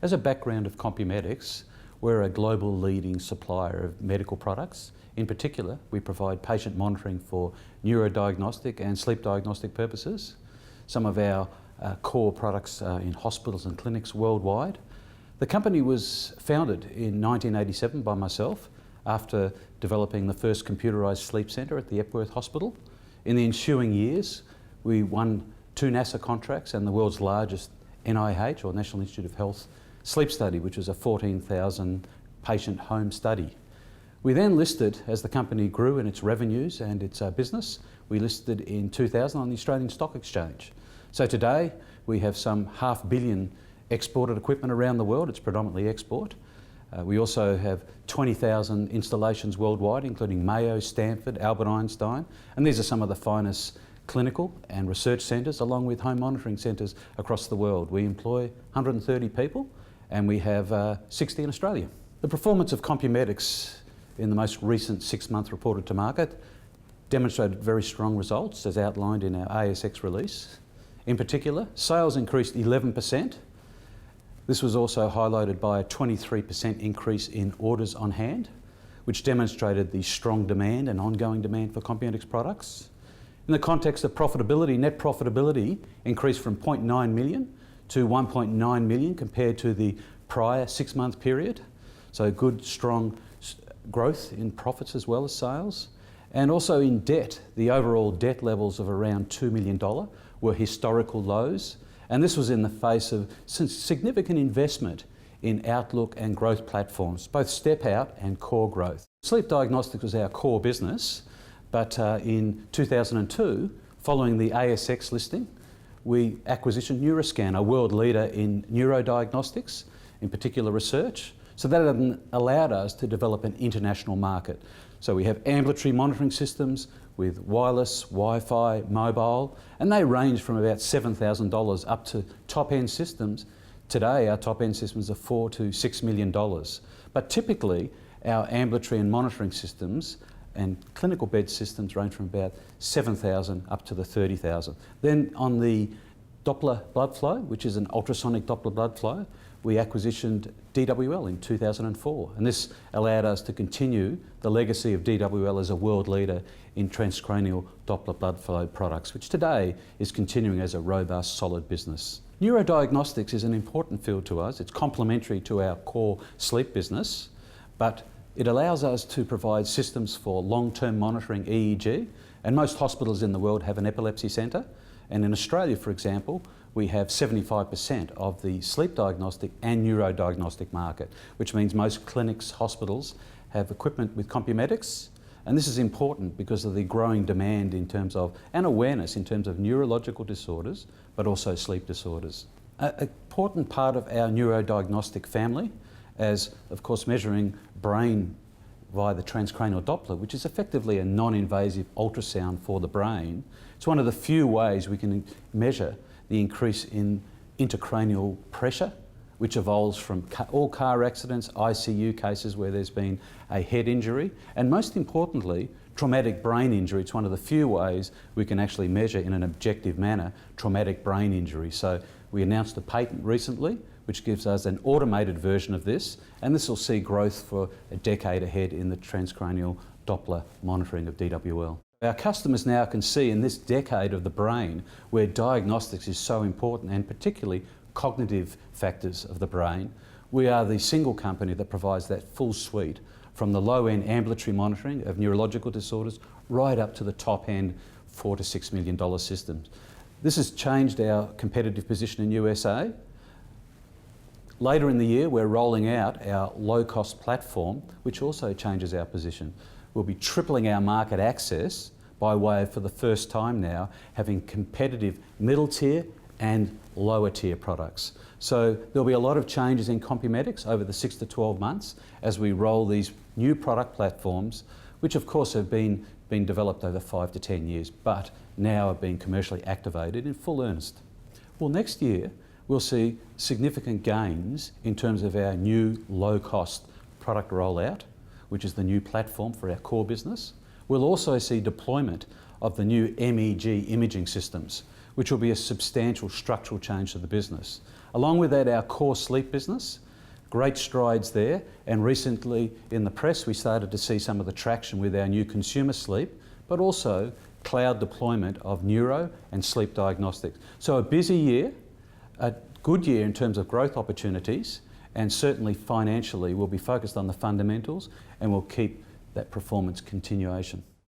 As a background of Compumedics, we're a global leading supplier of medical products. In particular, we provide patient monitoring for neurodiagnostic and sleep diagnostic purposes. Some of our core products are in hospitals and clinics worldwide. The company was founded in 1987 by myself after developing the first computerised sleep centre at the Epworth Hospital. In the ensuing years, we won 2 NASA contracts and the world's largest NIH, or National Institute of Health, sleep study, which was a 14,000 patient home study. We then listed, as the company grew in its revenues and its business, we listed in 2000 on the Australian Stock Exchange. So today we have some $500 million exported equipment around the world. It's predominantly export. We also have 20,000 installations worldwide, including Mayo, Stanford, Albert Einstein, and these are some of the finest clinical and research centres, along with home monitoring centres across the world. We employ 130 people and we have 60 in Australia. The performance of Compumedics in the most recent 6-month reported to market demonstrated very strong results as outlined in our ASX release. In particular, sales increased 11%. This was also highlighted by a 23% increase in orders on hand, which demonstrated the strong demand and ongoing demand for Compumedics products. In the context of profitability, net profitability increased from $0.9 million to $1.9 million compared to the prior 6-month period. So good, strong growth in profits as well as sales. And also in debt, the overall debt levels of around $2 million were historical lows. And this was in the face of significant investment in outlook and growth platforms, both step out and core growth. Sleep diagnostics was our core business, but in 2002, following the ASX listing, we acquisitioned Neuroscan, a world leader in neurodiagnostics, in particular research. So that allowed us to develop an international market. So we have ambulatory monitoring systems with wireless, Wi-Fi, mobile, and they range from about $7,000 up to top-end systems. Today, our top-end systems are $4 to $6 million. But typically, our ambulatory and monitoring systems and clinical bed systems range from about $7,000 up to the $30,000. Then on the Doppler blood flow, which is an ultrasonic Doppler blood flow, we acquisitioned DWL in 2004, and this allowed us to continue the legacy of DWL as a world leader in transcranial Doppler blood flow products, which today is continuing as a robust, solid business. Neurodiagnostics is an important field to us. It's complementary to our core sleep business, but it allows us to provide systems for long-term monitoring EEG, and most hospitals in the world have an epilepsy centre. And in Australia, for example, we have 75% of the sleep diagnostic and neurodiagnostic market, which means most clinics, hospitals have equipment with Compumedics. And this is important because of the growing demand in terms of, and awareness in terms of neurological disorders, but also sleep disorders. An important part of our neurodiagnostic family, as of course measuring brain via the transcranial Doppler, which is effectively a non-invasive ultrasound for the brain. It's one of the few ways we can measure the increase in intracranial pressure, which evolves from all car accidents, ICU cases where there's been a head injury, and most importantly, traumatic brain injury. It's one of the few ways we can actually measure in an objective manner traumatic brain injury. So we announced a patent recently, which gives us an automated version of this, and this will see growth for a decade ahead in the transcranial Doppler monitoring of DWL. Our customers now can see in this decade of the brain where diagnostics is so important, and particularly cognitive factors of the brain. We are the single company that provides that full suite, from the low-end ambulatory monitoring of neurological disorders right up to the top-end $4 to $6 million systems. This has changed our competitive position in USA. Later in the year, we're rolling out our low-cost platform, which also changes our position. We'll be tripling our market access by way of, for the first time now, having competitive middle tier and lower tier products. So there'll be a lot of changes in Compumedics over the 6 to 12 months as we roll these new product platforms, which of course have been developed over 5 to 10 years, but now are being commercially activated in full earnest. Well, next year, we'll see significant gains in terms of our new low-cost product rollout, which is the new platform for our core business. We'll also see deployment of the new MEG imaging systems, which will be a substantial structural change to the business. Along with that, our core sleep business, great strides there, and recently in the press we started to see some of the traction with our new consumer sleep, but also cloud deployment of neuro and sleep diagnostics. So a busy year, a good year in terms of growth opportunities, and certainly financially we'll be focused on the fundamentals and we'll keep that performance continuation.